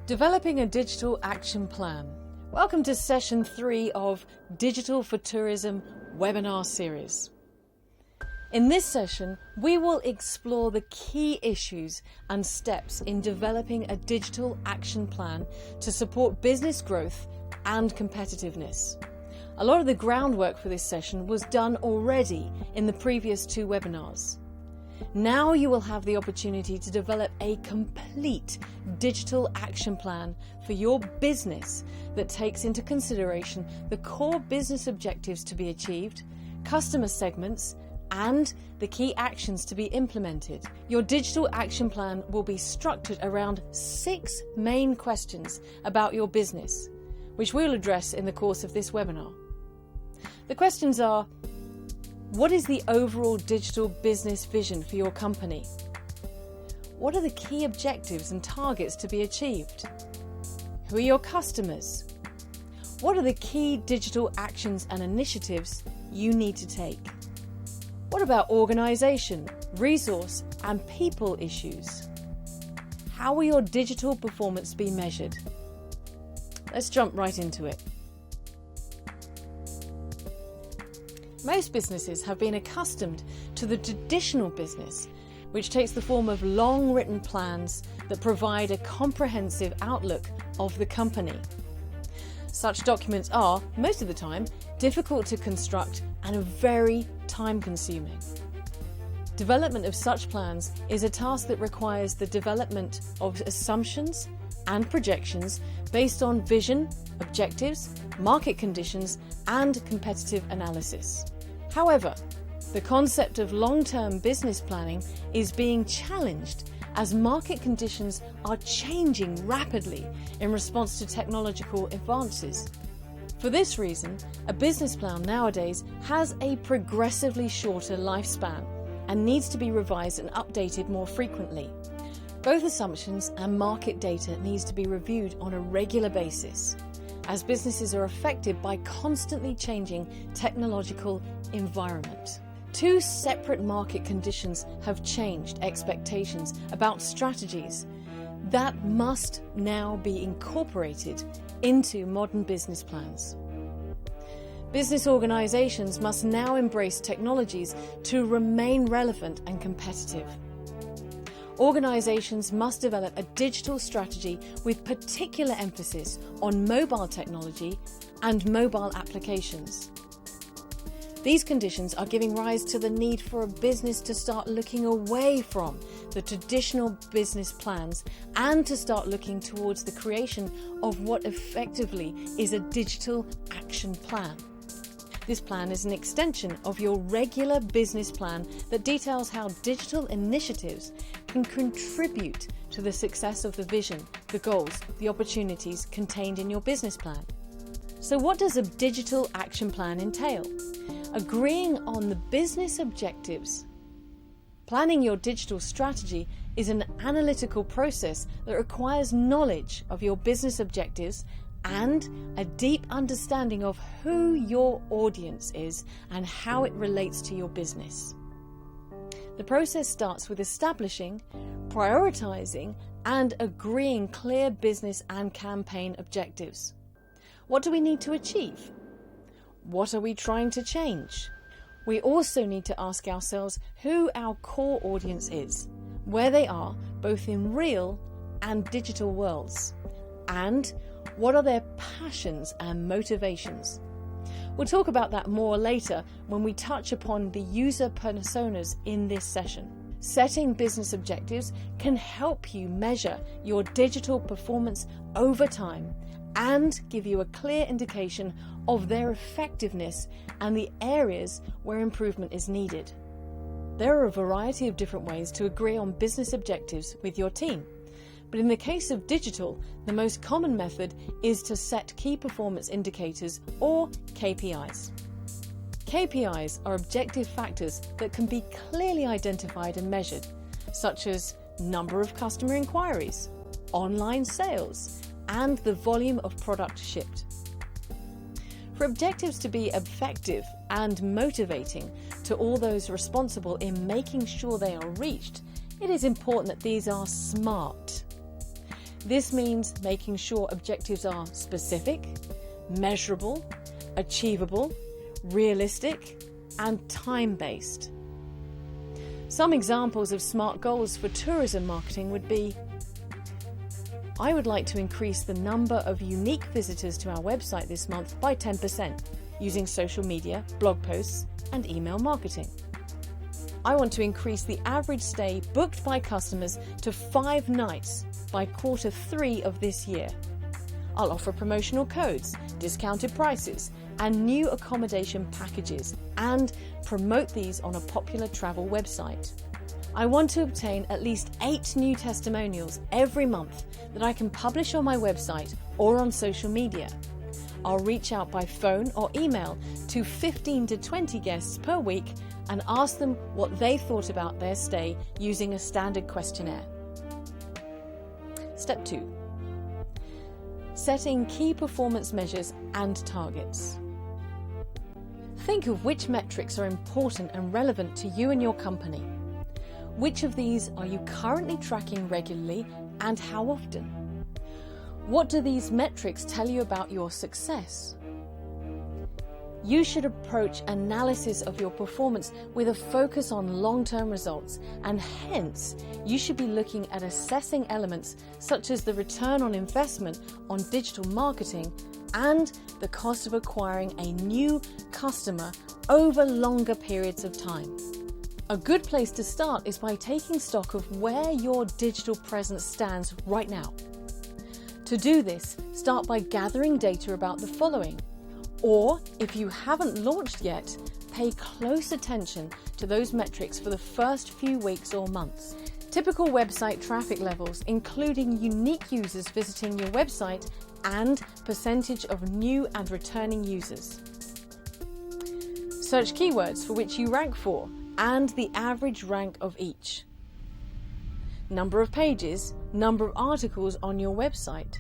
Developing a Digital Action Plan. Welcome to Session 3 of Digital for Tourism webinar series. In this session, we will explore the key issues and steps in developing a digital action plan to support business growth and competitiveness. A lot of the groundwork for this session was done already in the previous two webinars. Now you will have the opportunity to develop a complete digital action plan for your business that takes into consideration the core business objectives to be achieved, customer segments, and the key actions to be implemented. Your digital action plan will be structured around 6 main questions about your business, which we'll address in the course of this webinar. The questions are: what is the overall digital business vision for your company? What are the key objectives and targets to be achieved? Who are your customers? What are the key digital actions and initiatives you need to take? What about organisation, resource and people issues? How will your digital performance be measured? Let's jump right into it. Most businesses have been accustomed to the traditional business, which takes the form of long written plans that provide a comprehensive outlook of the company. Such documents are, most of the time, difficult to construct and very time-consuming. Development of such plans is a task that requires the development of assumptions and projections based on vision, objectives, market conditions, and competitive analysis. However, the concept of long-term business planning is being challenged as market conditions are changing rapidly in response to technological advances. For this reason, a business plan nowadays has a progressively shorter lifespan and needs to be revised and updated more frequently. Both assumptions and market data needs to be reviewed on a regular basis, as businesses are affected by constantly changing technological environment. 2 separate market conditions have changed expectations about strategies that must now be incorporated into modern business plans. Business organizations must now embrace technologies to remain relevant and competitive. Organizations must develop a digital strategy with particular emphasis on mobile technology and mobile applications. These conditions are giving rise to the need for a business to start looking away from the traditional business plans and to start looking towards the creation of what effectively is a digital action plan. This plan is an extension of your regular business plan that details how digital initiatives can contribute to the success of the vision, the goals, the opportunities contained in your business plan. So what does a digital action plan entail? Agreeing on the business objectives. Planning your digital strategy is an analytical process that requires knowledge of your business objectives and a deep understanding of who your audience is and how it relates to your business. The process starts with establishing, prioritizing, and agreeing clear business and campaign objectives. What do we need to achieve? What are we trying to change? We also need to ask ourselves who our core audience is, where they are both in real and digital worlds, and what are their passions and motivations. We'll talk about that more later when we touch upon the user personas in this session. Setting business objectives can help you measure your digital performance over time and give you a clear indication of their effectiveness and the areas where improvement is needed. There are a variety of different ways to agree on business objectives with your team. But in the case of digital, the most common method is to set key performance indicators or KPIs. KPIs are objective factors that can be clearly identified and measured, such as number of customer inquiries, online sales, and the volume of product shipped. For objectives to be effective and motivating to all those responsible in making sure they are reached, it is important that these are SMART. This means making sure objectives are specific, measurable, achievable, realistic, and time-based. Some examples of SMART goals for tourism marketing would be: I would like to increase the number of unique visitors to our website this month by 10% using social media, blog posts, and email marketing. I want to increase the average stay booked by customers to 5 nights by Q3 of this year. I'll offer promotional codes, discounted prices, and new accommodation packages, and promote these on a popular travel website. I want to obtain at least 8 new testimonials every month that I can publish on my website or on social media. I'll reach out by phone or email to 15 to 20 guests per week and ask them what they thought about their stay using a standard questionnaire. Step 2. Setting key performance measures and targets. Think of which metrics are important and relevant to you and your company. Which of these are you currently tracking regularly, and how often? What do these metrics tell you about your success? You should approach analysis of your performance with a focus on long-term results, and hence you should be looking at assessing elements such as the return on investment on digital marketing and the cost of acquiring a new customer over longer periods of time. A good place to start is by taking stock of where your digital presence stands right now. To do this, start by gathering data about the following. Or, if you haven't launched yet, pay close attention to those metrics for the first few weeks or months. Typical website traffic levels, including unique users visiting your website and percentage of new and returning users. Search keywords for which you rank for and the average rank of each. Number of pages, number of articles on your website.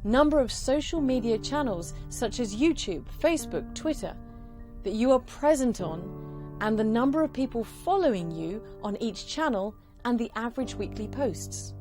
Number of social media channels such as YouTube, Facebook, Twitter that you are present on, and the number of people following you on each channel and the average weekly posts.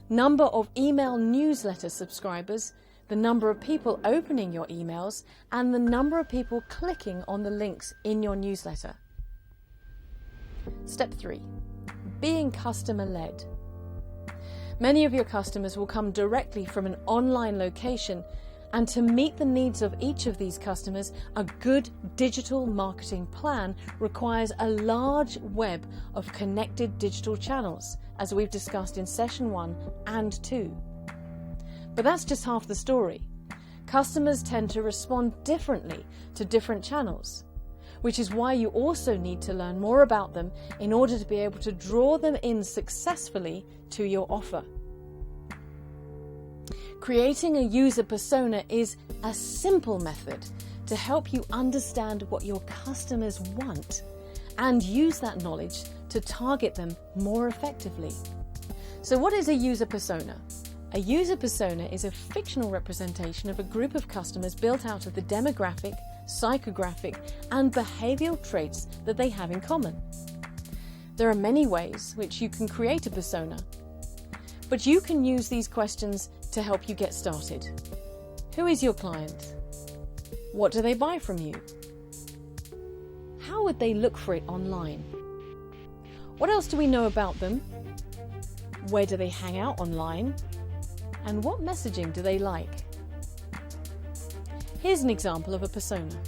Number of email newsletter subscribers, the number of people opening your emails, and the number of people clicking on the links in your newsletter. Step 3. Being customer-led. Many of your customers will come directly from an online location, and to meet the needs of each of these customers, a good digital marketing plan requires a large web of connected digital channels, as we've discussed in session 1 and 2. But that's just half the story. Customers tend to respond differently to different channels, which is why you also need to learn more about them in order to be able to draw them in successfully to your offer. Creating a user persona is a simple method to help you understand what your customers want and use that knowledge to target them more effectively. So what is a user persona? A user persona is a fictional representation of a group of customers built out of the demographic, psychographic, and behavioral traits that they have in common. There are many ways which you can create a persona, but you can use these questions to help you get started. Who is your client? What do they buy from you? How would they look for it online? What else do we know about them? Where do they hang out online? And what messaging do they like? Here's an example of a persona.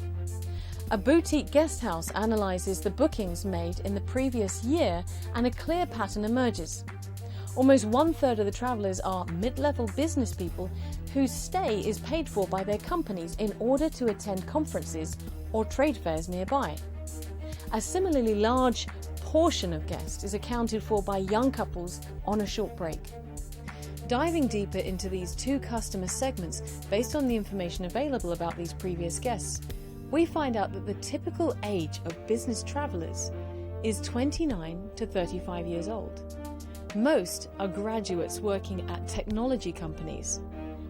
A boutique guest house analyzes the bookings made in the previous year, and a clear pattern emerges. Almost 1/3 of the travellers are mid-level business people whose stay is paid for by their companies in order to attend conferences or trade fairs nearby. A similarly large portion of guests is accounted for by young couples on a short break. Diving deeper into these two customer segments based on the information available about these previous guests, we find out that the typical age of business travellers is 29 to 35 years old. Most are graduates working at technology companies,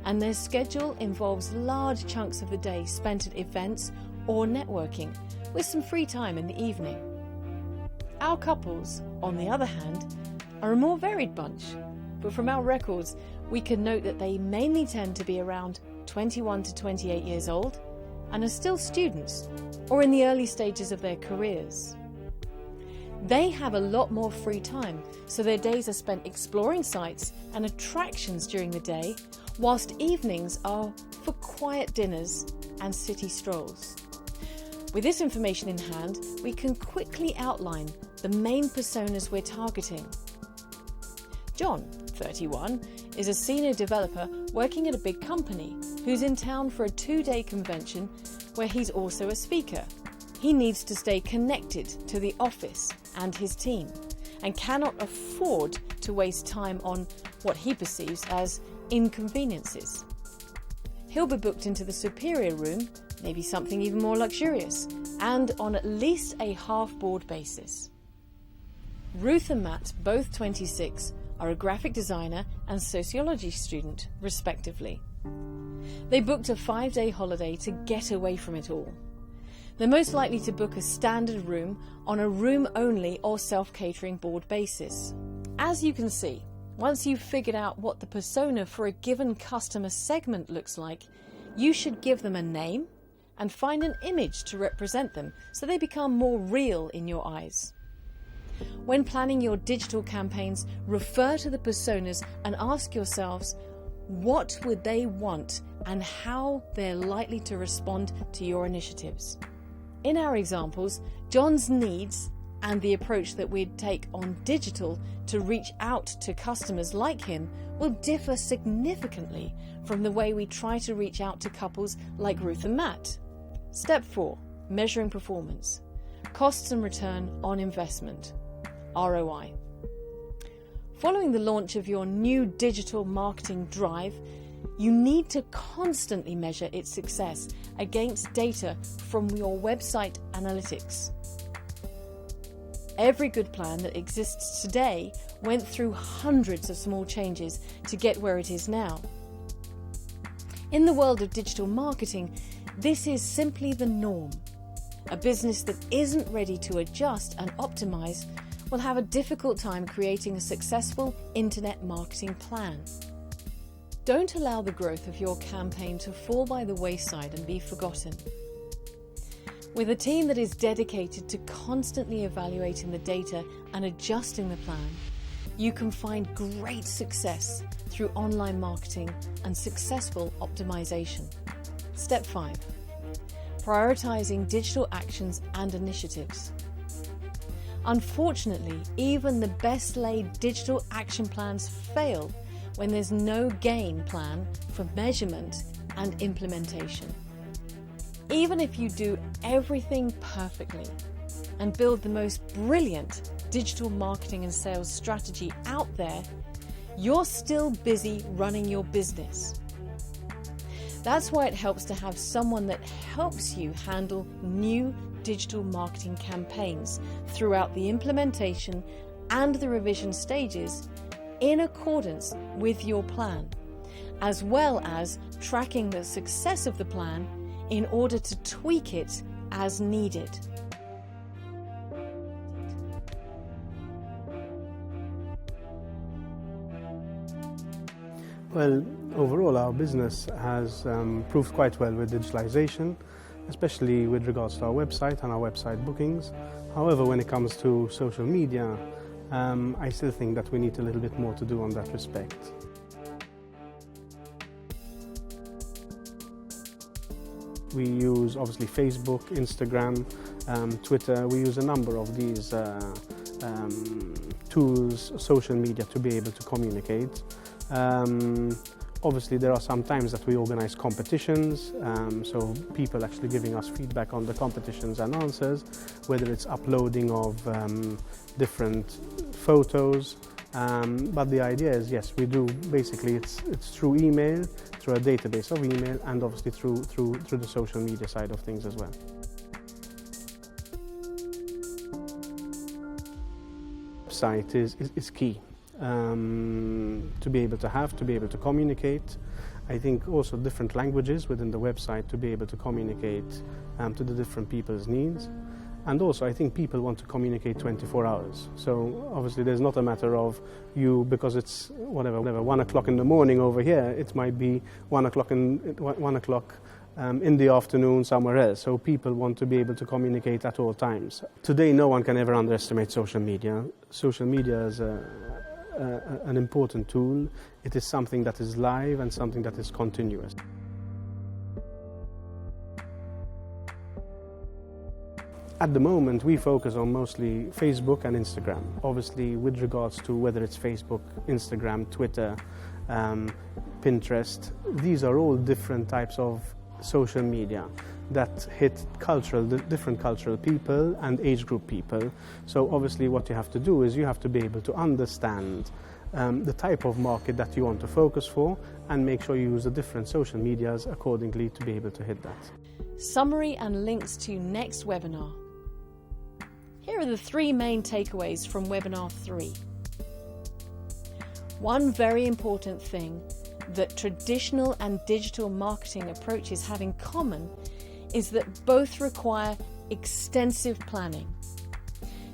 and their schedule involves large chunks of the day spent at events or networking, with some free time in the evening. Our couples, on the other hand, are a more varied bunch, but from our records, we can note that they mainly tend to be around 21 to 28 years old and are still students or in the early stages of their careers. They have a lot more free time, so their days are spent exploring sites and attractions during the day, whilst evenings are for quiet dinners and city strolls. With this information in hand, we can quickly outline the main personas we're targeting. John, 31, is a senior developer working at a big company who's in town for a 2-day convention where he's also a speaker. He needs to stay connected to the office and his team and cannot afford to waste time on what he perceives as inconveniences. He'll be booked into the superior room, maybe something even more luxurious, and on at least a half-board basis. Ruth and Matt, both 26, are a graphic designer and sociology student, respectively. They booked a 5-day holiday to get away from it all. They're most likely to book a standard room on a room-only or self-catering board basis. As you can see, once you've figured out what the persona for a given customer segment looks like, you should give them a name and find an image to represent them so they become more real in your eyes. When planning your digital campaigns, refer to the personas and ask yourselves what would they want and how they're likely to respond to your initiatives. In our examples, John's needs and the approach that we'd take on digital to reach out to customers like him will differ significantly from the way we try to reach out to couples like Ruth and Matt. Step 4. Measuring performance. Costs and return on investment. ROI. Following the launch of your new digital marketing drive, you need to constantly measure its success against data from your website analytics. Every good plan that exists today went through hundreds of small changes to get where it is now. In the world of digital marketing, this is simply the norm. A business that isn't ready to adjust and optimize will have a difficult time creating a successful internet marketing plan. Don't allow the growth of your campaign to fall by the wayside and be forgotten. With a team that is dedicated to constantly evaluating the data and adjusting the plan, you can find great success through online marketing and successful optimization. Step 5. Prioritizing digital actions and initiatives. Unfortunately, even the best laid digital action plans fail when there's no game plan for measurement and implementation. Even if you do everything perfectly and build the most brilliant digital marketing and sales strategy out there, you're still busy running your business. That's why it helps to have someone that helps you handle new digital marketing campaigns throughout the implementation and the revision stages in accordance with your plan, as well as tracking the success of the plan in order to tweak it as needed. Well, overall our business has proved quite well with digitalization, especially with regards to our website and our website bookings. However, when it comes to social media, I still think that we need a little bit more to do on that respect. We use obviously Facebook, Instagram, Twitter. We use a number of these tools, social media, to be able to communicate. Obviously there are some times that we organize competitions, so people actually giving us feedback on the competitions and answers, whether it's uploading of different photos. But the idea is, yes, we do basically it's through email, through a database of email, and obviously through the social media side of things as well. Website is key. To be able to communicate. I think also different languages within the website to be able to communicate to the different people's needs. And also, I think people want to communicate 24 hours. So obviously there's not a matter of you, because it's whatever 1 o'clock in the morning over here, it might be 1 o'clock in the afternoon somewhere else. So people want to be able to communicate at all times. Today, no one can ever underestimate social media. Social media is an important tool. It is something that is live and something that is continuous. At the moment, we focus on mostly Facebook and Instagram. Obviously, with regards to whether it's Facebook, Instagram, Twitter, Pinterest, these are all different types of social media that hit different cultural people and age group people. So obviously what you have to do is you have to be able to understand the type of market that you want to focus for and make sure you use the different social medias accordingly to be able to hit that. Summary and links to next webinar. Here are the 3 main takeaways from webinar 3. One very important thing that traditional and digital marketing approaches have in common is that both require extensive planning.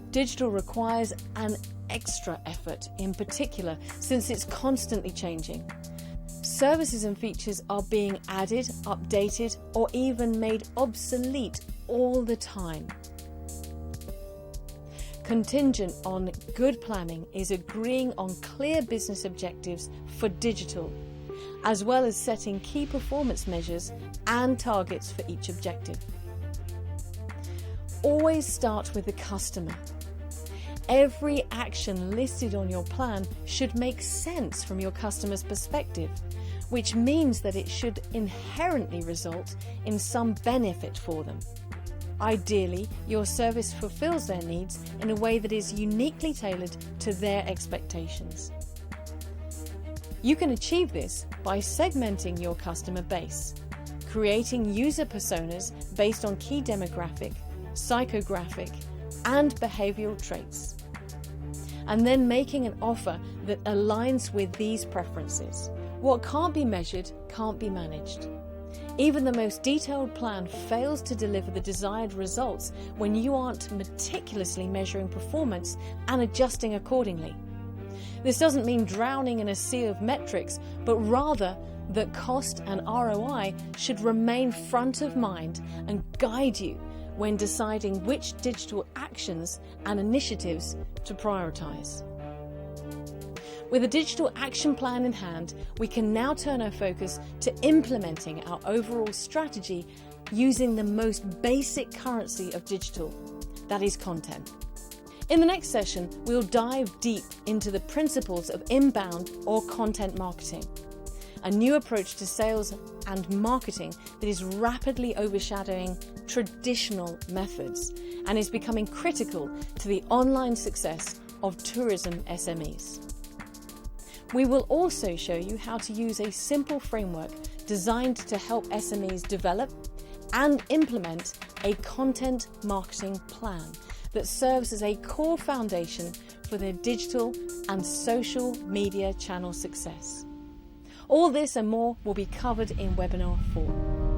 Digital requires an extra effort in particular, since it's constantly changing. Services and features are being added, updated, or even made obsolete all the time. Contingent on good planning is agreeing on clear business objectives for digital, as well as setting key performance measures and targets for each objective. Always start with the customer. Every action listed on your plan should make sense from your customer's perspective, which means that it should inherently result in some benefit for them. Ideally, your service fulfills their needs in a way that is uniquely tailored to their expectations. You can achieve this by segmenting your customer base, creating user personas based on key demographic, psychographic, and behavioral traits, and then making an offer that aligns with these preferences. What can't be measured can't be managed. Even the most detailed plan fails to deliver the desired results when you aren't meticulously measuring performance and adjusting accordingly. This doesn't mean drowning in a sea of metrics, but rather that cost and ROI should remain front of mind and guide you when deciding which digital actions and initiatives to prioritize. With a digital action plan in hand, we can now turn our focus to implementing our overall strategy using the most basic currency of digital, that is content. In the next session, we'll dive deep into the principles of inbound or content marketing, a new approach to sales and marketing that is rapidly overshadowing traditional methods and is becoming critical to the online success of tourism SMEs. We will also show you how to use a simple framework designed to help SMEs develop and implement a content marketing plan that serves as a core foundation for their digital and social media channel success. All this and more will be covered in webinar 4.